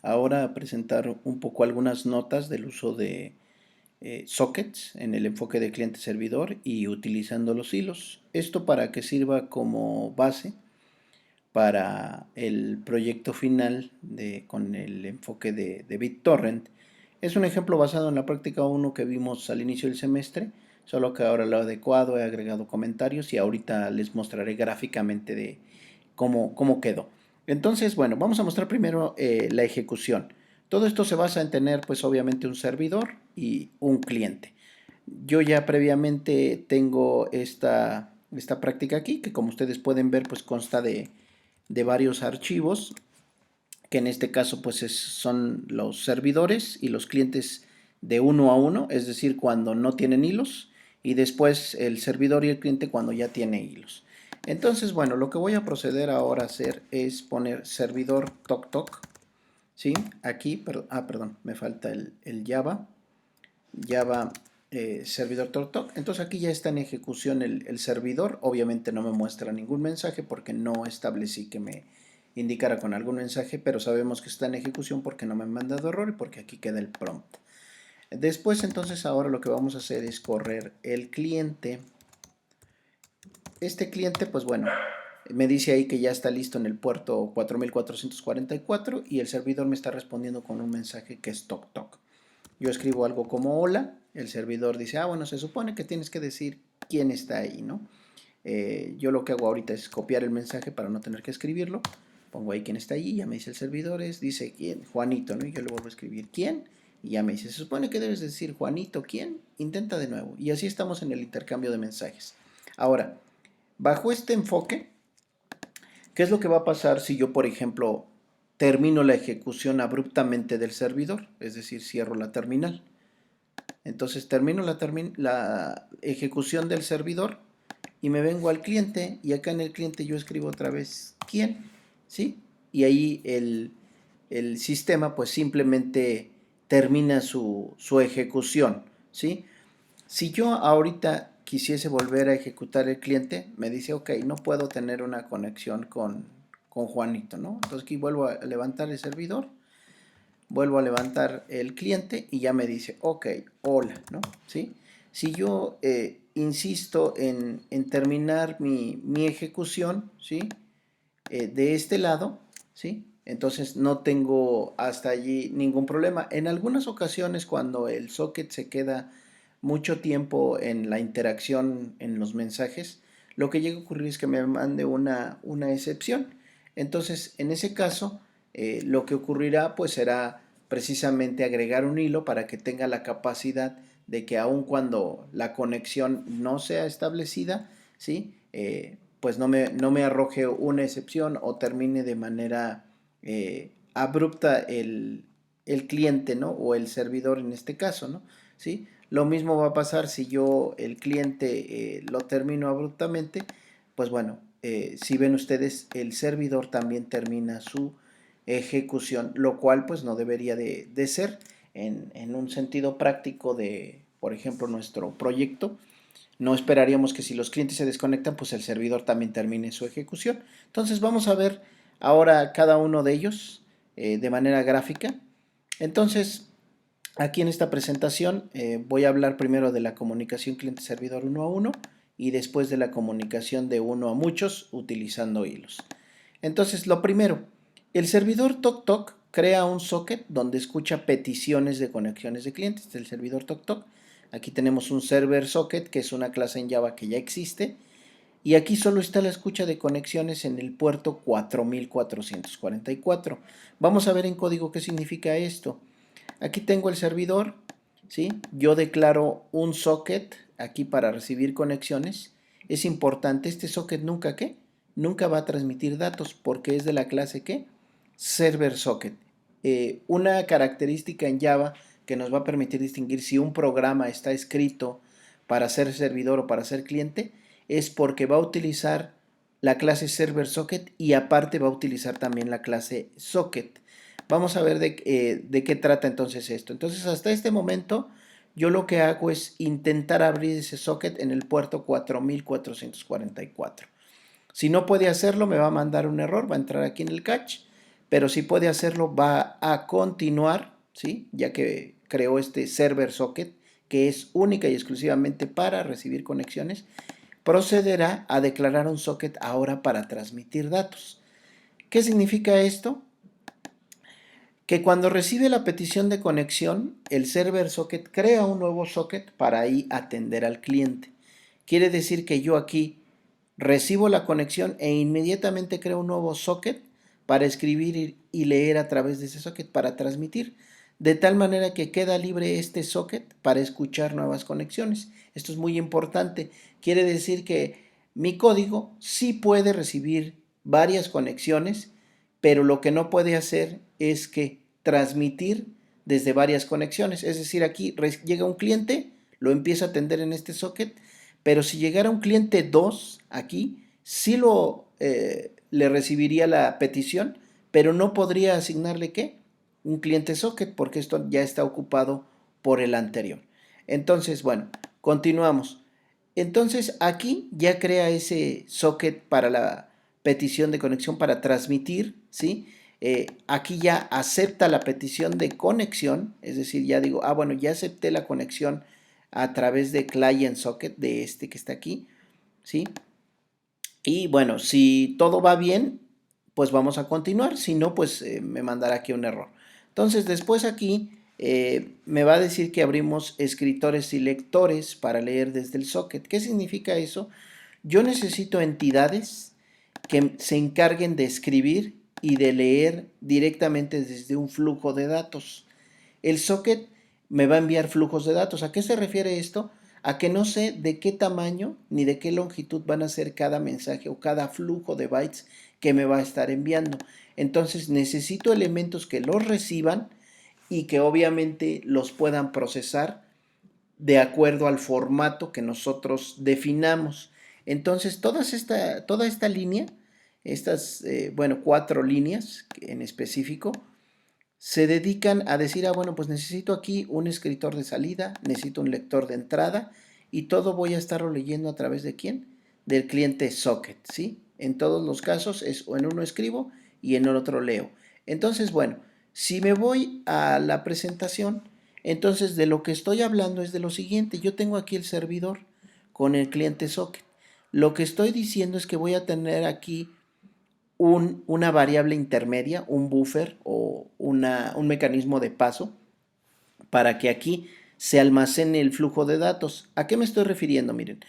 ahora a presentar un poco algunas notas del uso de sockets en el enfoque de cliente-servidor y utilizando los hilos. Esto para que sirva como base para el proyecto final con el enfoque de BitTorrent. Es un ejemplo basado en la práctica 1 que vimos al inicio del semestre, solo que ahora lo he adecuado, he agregado comentarios y ahorita les mostraré gráficamente de cómo quedó. Entonces, bueno, vamos a mostrar primero la ejecución. Todo esto se basa en tener, pues obviamente, un servidor y un cliente. Yo ya previamente tengo esta práctica aquí, que como ustedes pueden ver, pues consta de varios archivos, que en este caso pues son los servidores y los clientes de uno a uno, es decir, cuando no tienen hilos, y después el servidor y el cliente cuando ya tiene hilos. Entonces, bueno, lo que voy a proceder ahora a hacer es poner servidor toc, ¿sí? Aquí, perdón, me falta el Java servidor toc. Entonces aquí ya está en ejecución el servidor. Obviamente no me muestra ningún mensaje porque no establecí que me indicara con algún mensaje, pero sabemos que está en ejecución porque no me han mandado error y porque aquí queda el prompt. Después, entonces, ahora lo que vamos a hacer es correr el cliente. Este cliente, pues bueno, me dice ahí que ya está listo en el puerto 4444 y el servidor me está respondiendo con un mensaje que es toc. Yo escribo algo como hola, el servidor dice, bueno, se supone que tienes que decir quién está ahí, ¿no? Yo lo que hago ahorita es copiar el mensaje para no tener que escribirlo. Pongo ahí quién está ahí, ya me dice el servidor, dice quién, Juanito, ¿no? Y yo le vuelvo a escribir quién, y ya me dice, se supone que debes decir Juanito, ¿quién? Intenta de nuevo. Y así estamos en el intercambio de mensajes. Ahora, bajo este enfoque, ¿qué es lo que va a pasar si yo, por ejemplo, termino la ejecución abruptamente del servidor? Es decir, cierro la terminal. Entonces termino la ejecución del servidor y me vengo al cliente y acá en el cliente yo escribo otra vez quién, ¿sí? Y ahí el sistema pues simplemente termina su ejecución, ¿sí? Si yo ahorita quisiese volver a ejecutar el cliente, me dice, ok, no puedo tener una conexión con Juanito, ¿no? Entonces aquí vuelvo a levantar el servidor, vuelvo a levantar el cliente y ya me dice, ok, hola, ¿no? ¿Sí? Si yo insisto en terminar mi ejecución, ¿sí? De este lado, ¿sí? Entonces no tengo hasta allí ningún problema. En algunas ocasiones cuando el socket se queda mucho tiempo en la interacción en los mensajes, lo que llega a ocurrir es que me mande una excepción. Entonces, en ese caso, lo que ocurrirá pues será precisamente agregar un hilo para que tenga la capacidad de que aun cuando la conexión no sea establecida, ¿sí? Pues no me arroje una excepción o termine de manera abrupta el cliente, ¿no? O el servidor en este caso, ¿no? ¿Sí? Lo mismo va a pasar si yo el cliente lo termino abruptamente, pues bueno, si ven ustedes, el servidor también termina su ejecución, lo cual pues no debería de ser en un sentido práctico de, por ejemplo, nuestro proyecto. No esperaríamos que si los clientes se desconectan, pues el servidor también termine su ejecución. Entonces vamos a ver ahora cada uno de ellos de manera gráfica. Entonces, aquí en esta presentación voy a hablar primero de la comunicación cliente-servidor uno a uno y después de la comunicación de uno a muchos utilizando hilos. Entonces, lo primero, el servidor TokTok crea un socket donde escucha peticiones de conexiones de clientes del servidor TokTok. Aquí tenemos un server socket, que es una clase en Java que ya existe, y aquí solo está la escucha de conexiones en el puerto 4444. Vamos a ver en código qué significa esto. Aquí tengo el servidor, ¿sí? Yo declaro un socket aquí para recibir conexiones. Es importante, este socket nunca, ¿qué? Nunca va a transmitir datos porque es de la clase, ¿qué? Server socket. Una característica en Java que nos va a permitir distinguir si un programa está escrito para ser servidor o para ser cliente es porque va a utilizar la clase server socket y aparte va a utilizar también la clase socket. Vamos a ver de qué trata entonces esto. Entonces, hasta este momento, yo lo que hago es intentar abrir ese socket en el puerto 4444. Si no puede hacerlo, me va a mandar un error, va a entrar aquí en el catch, pero si puede hacerlo va a continuar, ¿sí? Ya que creó este server socket que es única y exclusivamente para recibir conexiones, procederá a declarar un socket ahora para transmitir datos. ¿Qué significa esto? Que cuando recibe la petición de conexión, el server socket crea un nuevo socket para ahí atender al cliente. Quiere decir que yo aquí recibo la conexión e inmediatamente creo un nuevo socket para escribir y leer a través de ese socket para transmitir, de tal manera que queda libre este socket para escuchar nuevas conexiones. Esto es muy importante. Quiere decir que mi código sí puede recibir varias conexiones, pero lo que no puede hacer es que transmitir desde varias conexiones. Es decir, aquí llega un cliente, lo empieza a atender en este socket, pero si llegara un cliente 2 aquí, sí le recibiría la petición, pero no podría asignarle ¿qué? Un cliente socket, porque esto ya está ocupado por el anterior. Entonces, bueno, continuamos. Entonces, aquí ya crea ese socket para la petición de conexión para transmitir, ¿sí? Aquí ya acepta la petición de conexión, es decir, ya digo, bueno, ya acepté la conexión a través de client socket, de este que está aquí, ¿sí? Y bueno, si todo va bien, pues vamos a continuar, si no, pues me mandará aquí un error. Entonces, después aquí me va a decir que abrimos escritores y lectores para leer desde el socket. ¿Qué significa eso? Yo necesito entidades que se encarguen de escribir y de leer directamente desde un flujo de datos. El socket me va a enviar flujos de datos. ¿A qué se refiere esto? A que no sé de qué tamaño ni de qué longitud van a ser cada mensaje o cada flujo de bytes que me va a estar enviando. Entonces necesito elementos que los reciban y que obviamente los puedan procesar de acuerdo al formato que nosotros definamos. Entonces toda esta línea, estas, 4 líneas en específico, se dedican a decir, bueno, pues necesito aquí un escritor de salida, necesito un lector de entrada y todo voy a estarlo leyendo a través de quién? Del cliente socket, ¿sí? En todos los casos es o en uno escribo y en el otro leo. Entonces, bueno, si me voy a la presentación, entonces de lo que estoy hablando es de lo siguiente. Yo tengo aquí el servidor con el cliente socket. Lo que estoy diciendo es que voy a tener aquí una variable intermedia, un buffer o un mecanismo de paso para que aquí se almacene el flujo de datos. ¿A qué me estoy refiriendo? Miren,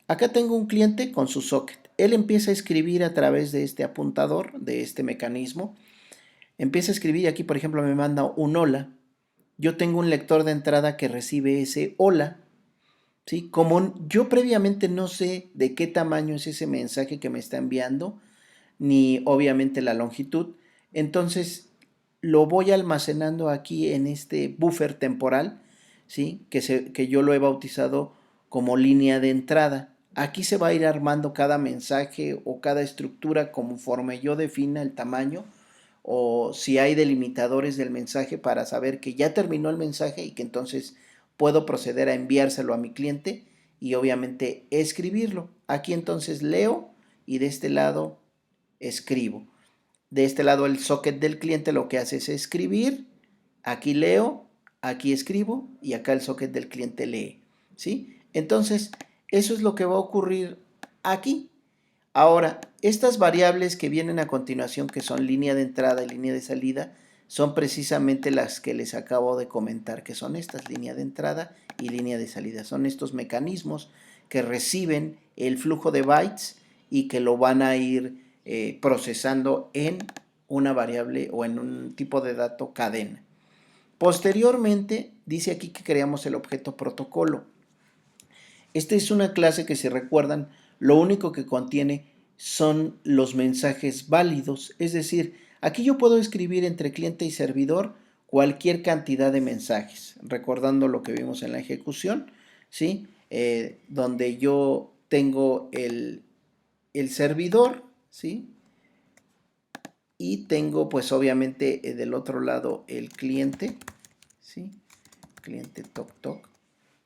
acá tengo un cliente con su socket. Él empieza a escribir a través de este apuntador, de este mecanismo. Empieza a escribir y aquí, por ejemplo, me manda un hola. Yo tengo un lector de entrada que recibe ese hola. ¿Sí? Como yo previamente no sé de qué tamaño es ese mensaje que me está enviando, ni obviamente la longitud. Entonces lo voy almacenando aquí en este buffer temporal, ¿sí? Que yo lo he bautizado como línea de entrada. Aquí se va a ir armando cada mensaje o cada estructura conforme yo defina el tamaño o si hay delimitadores del mensaje para saber que ya terminó el mensaje y que entonces puedo proceder a enviárselo a mi cliente y obviamente escribirlo. Aquí entonces leo y de este lado escribo. De este lado el socket del cliente lo que hace es escribir, aquí leo, aquí escribo y acá el socket del cliente lee, ¿sí? Entonces, eso es lo que va a ocurrir aquí. Ahora, estas variables que vienen a continuación, que son línea de entrada y línea de salida, son precisamente las que les acabo de comentar, que son estas, línea de entrada y línea de salida. Son estos mecanismos que reciben el flujo de bytes y que lo van a ir procesando en una variable o en un tipo de dato cadena. Posteriormente, dice aquí que creamos el objeto protocolo. Esta es una clase que, si recuerdan, lo único que contiene son los mensajes válidos. Es decir, aquí yo puedo escribir entre cliente y servidor cualquier cantidad de mensajes, recordando lo que vimos en la ejecución, ¿sí? Donde yo tengo el servidor, ¿sí? Y tengo pues obviamente del otro lado el cliente, ¿sí? Cliente toc toc,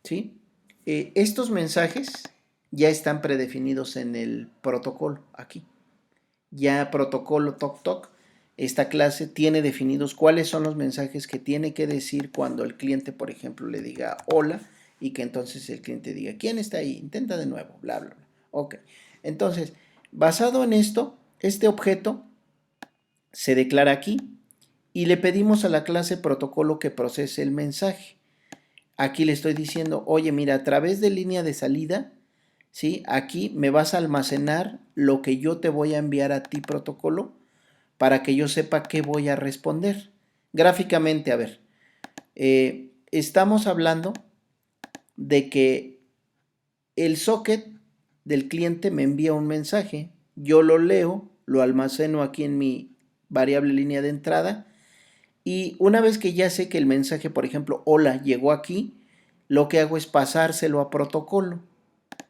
¿sí? Estos mensajes ya están predefinidos en el protocolo aquí. Ya protocolo toc toc esta clase tiene definidos cuáles son los mensajes que tiene que decir cuando el cliente, por ejemplo, le diga hola y que entonces el cliente diga, ¿quién está ahí? Intenta de nuevo, bla, bla, bla. Ok, entonces, basado en esto, este objeto se declara aquí y le pedimos a la clase protocolo que procese el mensaje. Aquí le estoy diciendo, oye, mira, a través de línea de salida, ¿sí? Aquí me vas a almacenar lo que yo te voy a enviar a ti, protocolo, para que yo sepa qué voy a responder. Gráficamente, a ver, estamos hablando de que el socket del cliente me envía un mensaje, yo lo leo, lo almaceno aquí en mi variable línea de entrada y una vez que ya sé que el mensaje, por ejemplo, hola, llegó aquí, lo que hago es pasárselo a protocolo,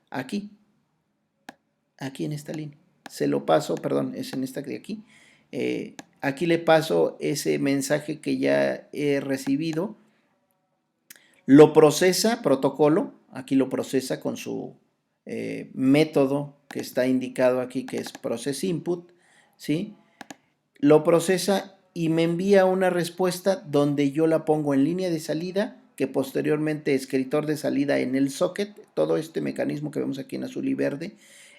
aquí, aquí en esta línea. Se lo paso, perdón, es en esta de aquí. Aquí le paso ese mensaje que ya he recibido. Lo procesa protocolo, aquí lo procesa con su método que está indicado aquí, que es process input, ¿sí? Lo procesa y me envía una respuesta donde yo la pongo en línea de salida, que posteriormente escritor de salida en el socket, todo este mecanismo que vemos aquí en azul y verde,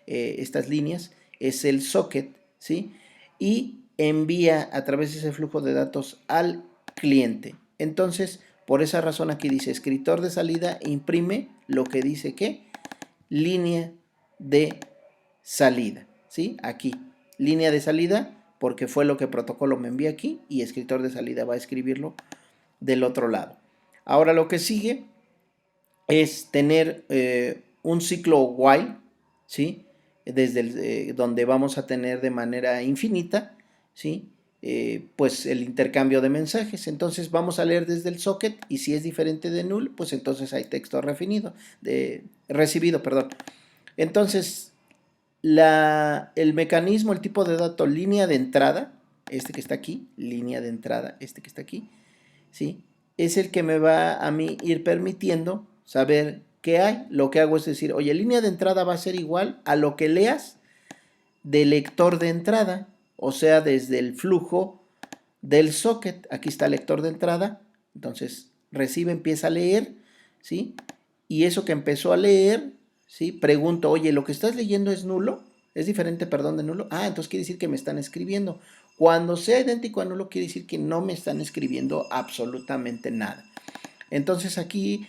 estas líneas, es el socket, ¿sí? Y envía a través de ese flujo de datos al cliente. Entonces, por esa razón aquí dice escritor de salida imprime lo que dice que línea de salida, ¿sí? Aquí, línea de salida, porque fue lo que protocolo me envía aquí y escritor de salida va a escribirlo del otro lado. Ahora lo que sigue es tener un ciclo while, ¿sí? Desde donde vamos a tener de manera infinita, ¿sí? Pues el intercambio de mensajes. Entonces vamos a leer desde el socket y si es diferente de null, pues entonces hay texto recibido, perdón. Entonces, el mecanismo, el tipo de dato línea de entrada, este que está aquí, línea de entrada, este que está aquí, ¿sí? Es el que me va a mí ir permitiendo saber qué hay. Lo que hago es decir, oye, línea de entrada va a ser igual a lo que leas del lector de entrada, o sea, desde el flujo del socket. Aquí está el lector de entrada, entonces recibe, empieza a leer, ¿sí? Y eso que empezó a leer, ¿sí? Pregunto, oye, ¿lo que estás leyendo es nulo? ¿Es diferente, perdón, de nulo? Ah, entonces quiere decir que me están escribiendo. Cuando sea idéntico a nulo, quiere decir que no me están escribiendo absolutamente nada. Entonces aquí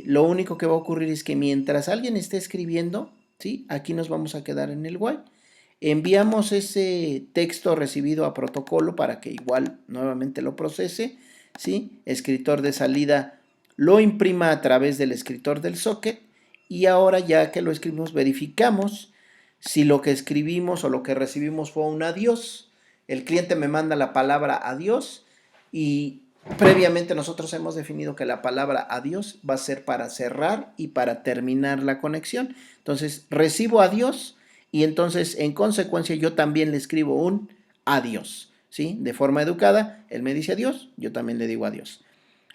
lo único que va a ocurrir es que mientras alguien esté escribiendo, ¿sí? Aquí nos vamos a quedar en el while. Enviamos ese texto recibido a protocolo para que igual nuevamente lo procese, ¿sí? Escritor de salida lo imprima a través del escritor del socket y ahora ya que lo escribimos verificamos si lo que escribimos o lo que recibimos fue un adiós. El cliente me manda la palabra adiós y previamente nosotros hemos definido que la palabra adiós va a ser para cerrar y para terminar la conexión. Entonces recibo adiós y entonces en consecuencia yo también le escribo un adiós, ¿sí? De forma educada, él me dice adiós, yo también le digo adiós.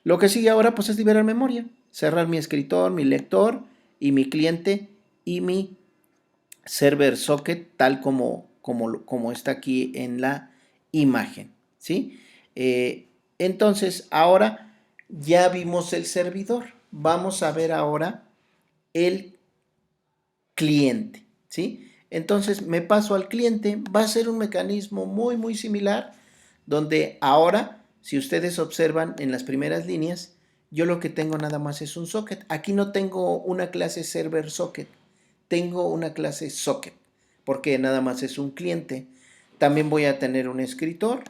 Lo que sigue ahora pues es liberar memoria, cerrar mi escritor, mi lector y mi cliente y mi server socket tal como está aquí en la imagen, ¿sí? Entonces ahora ya vimos el servidor, vamos a ver ahora el cliente, ¿sí? Entonces me paso al cliente, va a ser un mecanismo muy similar, donde ahora, si ustedes observan en las primeras líneas, yo lo que tengo nada más es un socket. Aquí no tengo una clase server socket, tengo una clase socket, porque nada más es un cliente. También voy a tener un escritor,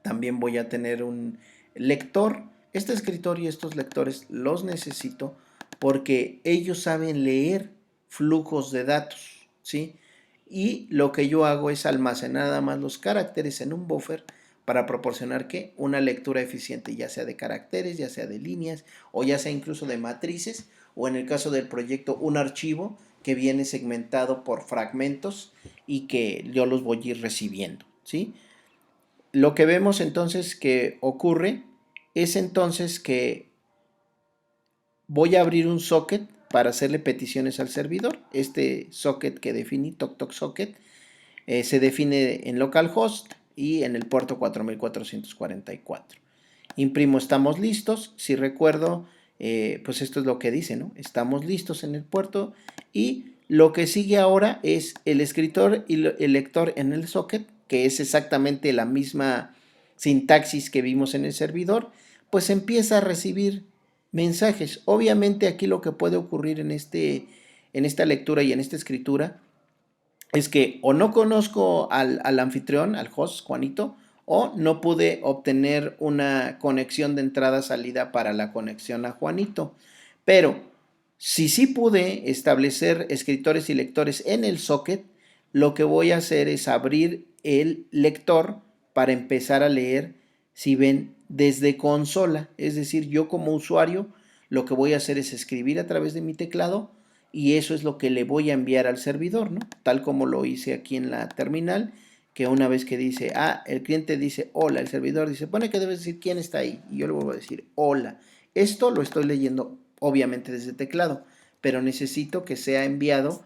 también voy a tener un lector. Este escritor y estos lectores los necesito porque ellos saben leer flujos de datos, ¿sí? Y lo que yo hago es almacenar nada más los caracteres en un buffer para proporcionar ¿qué? Una lectura eficiente, ya sea de caracteres, ya sea de líneas, o ya sea incluso de matrices, o en el caso del proyecto, un archivo que viene segmentado por fragmentos y que yo los voy a ir recibiendo, ¿sí? Lo que vemos entonces que ocurre es entonces que voy a abrir un socket para hacerle peticiones al servidor. Este socket que definí, TokTok socket, se define en localhost. y en el puerto 4444. Imprimo estamos listos. Si recuerdo, pues esto es lo que dice, ¿no? Estamos listos en el puerto y lo que sigue ahora es el escritor y el lector en el socket, que es exactamente la misma sintaxis que vimos en el servidor, pues empieza a recibir mensajes. Obviamente aquí lo que puede ocurrir en esta lectura y en esta escritura es que o no conozco al anfitrión, al host, Juanito, o no pude obtener una conexión de entrada-salida para la conexión a Juanito. Pero si sí pude establecer escritores y lectores en el socket, lo que voy a hacer es abrir el lector para empezar a leer, si ven, desde consola. Es decir, yo como usuario lo que voy a hacer es escribir a través de mi teclado y eso es lo que le voy a enviar al servidor, ¿no? Tal como lo hice aquí en la terminal, que una vez que dice, el cliente dice hola, el servidor dice, pone que debes decir quién está ahí, y yo le vuelvo a decir hola. Esto lo estoy leyendo obviamente desde teclado, pero necesito que sea enviado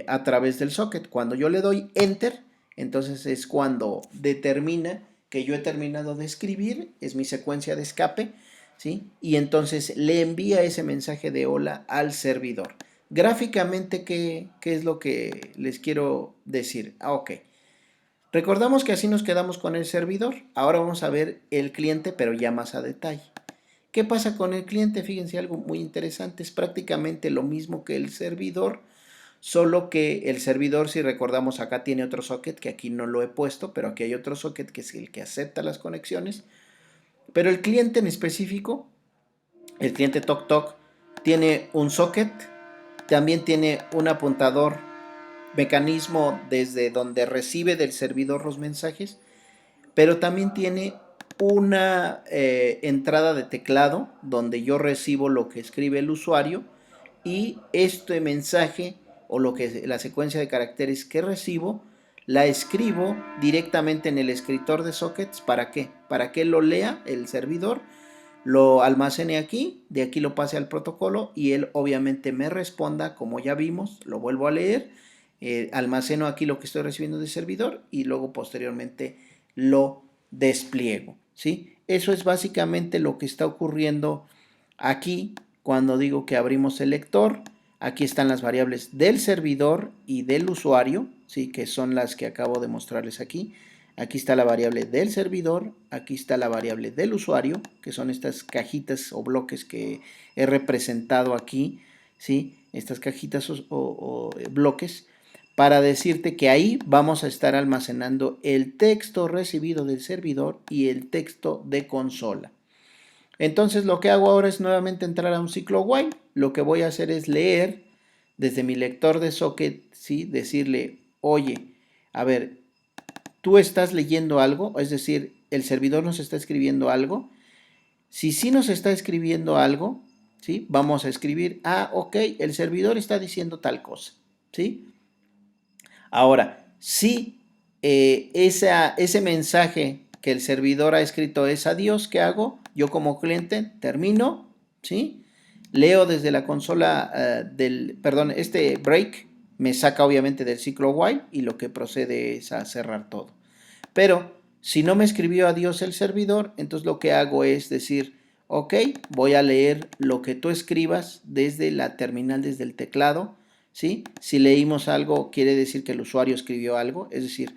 a través del socket. Cuando yo le doy enter, entonces es cuando determina que yo he terminado de escribir, es mi secuencia de escape, ¿sí? Y entonces le envía ese mensaje de hola al servidor. Gráficamente, ¿qué es lo que les quiero decir? Ok. Recordamos que así nos quedamos con el servidor. Ahora vamos a ver el cliente, pero ya más a detalle. ¿Qué pasa con el cliente? Fíjense algo muy interesante. Es prácticamente lo mismo que el servidor, solo que el servidor, si recordamos, acá tiene otro socket que aquí no lo he puesto, pero aquí hay otro socket que es el que acepta las conexiones. Pero el cliente en específico, el cliente TokTok, tiene un socket, también tiene un apuntador, mecanismo desde donde recibe del servidor los mensajes, pero también tiene una entrada de teclado donde yo recibo lo que escribe el usuario y este mensaje o la secuencia de caracteres que recibo la escribo directamente en el escritor de sockets. ¿Para qué? Para que lo lea el servidor, lo almacene aquí, de aquí lo pase al protocolo y él obviamente me responda, como ya vimos, lo vuelvo a leer, almaceno aquí lo que estoy recibiendo del servidor y luego posteriormente lo despliego, ¿sí? Eso es básicamente lo que está ocurriendo aquí cuando digo que abrimos el lector. Aquí están las variables del servidor y del usuario, ¿sí? Que son las que acabo de mostrarles aquí. Aquí está la variable del servidor, aquí está la variable del usuario, que son estas cajitas o bloques que he representado aquí, ¿sí? Estas cajitas o bloques, para decirte que ahí vamos a estar almacenando el texto recibido del servidor y el texto de consola. Entonces lo que hago ahora es nuevamente entrar a un ciclo while. Lo que voy a hacer es leer desde mi lector de socket, ¿sí? Decirle, oye, a ver, tú estás leyendo algo, es decir, el servidor nos está escribiendo algo. Si sí nos está escribiendo algo, ¿sí? Vamos a escribir, ok, el servidor está diciendo tal cosa, ¿sí? Ahora, si ese mensaje que el servidor ha escrito es adiós, ¿qué hago? Yo como cliente termino, ¿sí? Leo desde la consola este break me saca obviamente del ciclo while y lo que procede es a cerrar todo. Pero si no me escribió adiós el servidor, entonces lo que hago es decir, ok, voy a leer lo que tú escribas desde la terminal, desde el teclado, ¿sí? Si leímos algo, quiere decir que el usuario escribió algo, es decir,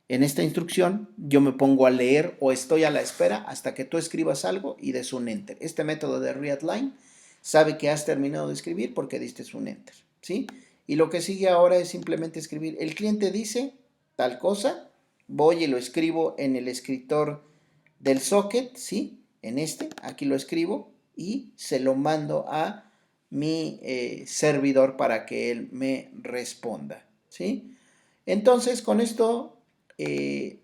en esta instrucción yo me pongo a leer o estoy a la espera hasta que tú escribas algo y des un enter. Este método de readline sabe que has terminado de escribir porque diste un enter, ¿sí? Y lo que sigue ahora es simplemente escribir, el cliente dice tal cosa, voy y lo escribo en el escritor del socket, ¿sí? Aquí lo escribo y se lo mando a mi servidor para que él me responda, ¿sí? Entonces, con esto,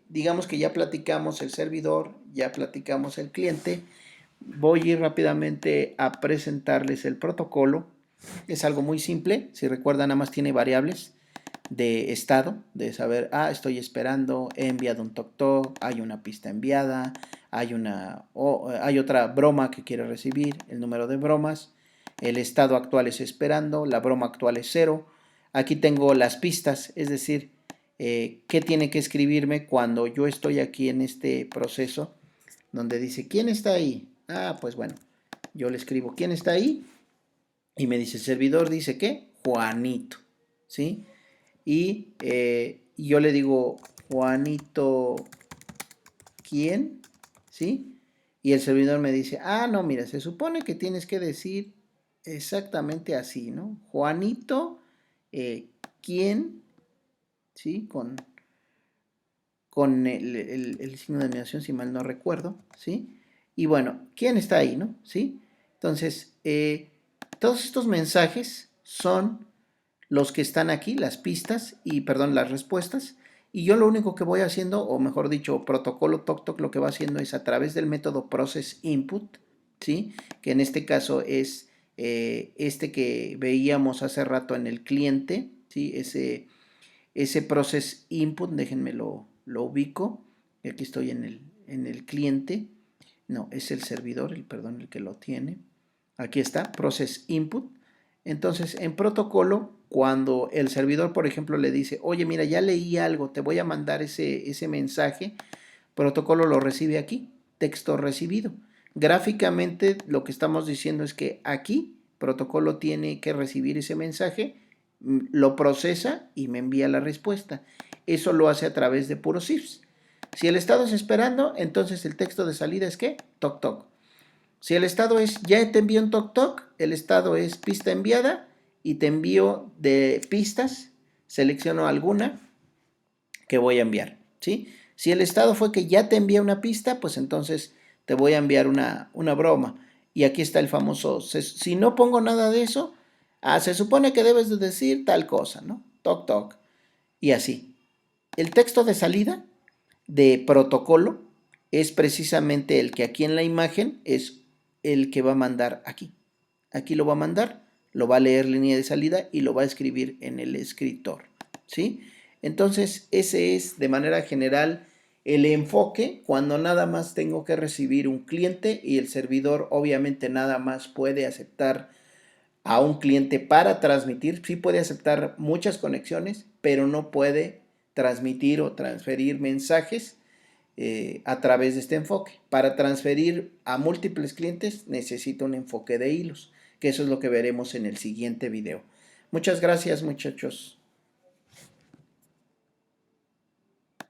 digamos que ya platicamos el servidor, ya platicamos el cliente. Voy a ir rápidamente a presentarles el protocolo. Es algo muy simple. Si recuerdan, nada más tiene variables de estado, de saber, estoy esperando, he enviado un toc, hay una pista enviada, hay otra broma que quiere recibir, el número de bromas, el estado actual es esperando, la broma actual es 0. Aquí tengo las pistas, es decir, qué tiene que escribirme cuando yo estoy aquí en este proceso donde dice, ¿quién está ahí? Ah, pues bueno, yo le escribo, ¿quién está ahí? Y me dice, el servidor dice, ¿qué? Juanito, ¿sí? Y yo le digo, Juanito, ¿quién? ¿Sí? Y el servidor me dice, ah, no, mira, se supone que tienes que decir exactamente así, ¿no? Juanito, ¿quién? ¿Sí? Con el signo de admiración, si mal no recuerdo, ¿sí? Y bueno, ¿quién está ahí, no? ¿Sí? Entonces, todos estos mensajes son los que están aquí, las pistas y, perdón, las respuestas. Y yo lo único que voy haciendo, o mejor dicho, protocolo TokTok, lo que va haciendo es a través del método process input, ¿sí? Que en este caso es este que veíamos hace rato en el cliente, ¿sí? Ese process input, déjenme lo ubico. Y aquí estoy en el cliente. No, es el servidor, perdón, el que lo tiene. Aquí está, process input. Entonces, en protocolo, cuando el servidor, por ejemplo, le dice, oye, mira, ya leí algo, te voy a mandar ese mensaje, protocolo lo recibe aquí, texto recibido. Gráficamente, lo que estamos diciendo es que aquí, protocolo tiene que recibir ese mensaje, lo procesa y me envía la respuesta. Eso lo hace a través de puros ifs. Si el estado es esperando, entonces el texto de salida es ¿qué? Toc toc. Si el estado es ya te envío un toc toc, el estado es pista enviada y te envío de pistas, selecciono alguna que voy a enviar, ¿sí? Si el estado fue que ya te envié una pista, pues entonces te voy a enviar una broma. Y aquí está el famoso, si no pongo nada de eso, se supone que debes de decir tal cosa, ¿no? Toc toc. Y así. El texto de salida de protocolo es precisamente el que aquí en la imagen es el que va a mandar aquí. Aquí lo va a mandar, lo va a leer línea de salida y lo va a escribir en el escritor, ¿sí? Entonces, ese es de manera general el enfoque cuando nada más tengo que recibir un cliente y el servidor obviamente nada más puede aceptar a un cliente para transmitir. Sí puede aceptar muchas conexiones, pero no puede transmitir o transferir mensajes a través de este enfoque. Para transferir a múltiples clientes necesito un enfoque de hilos, que eso es lo que veremos en el siguiente video. Muchas gracias, muchachos.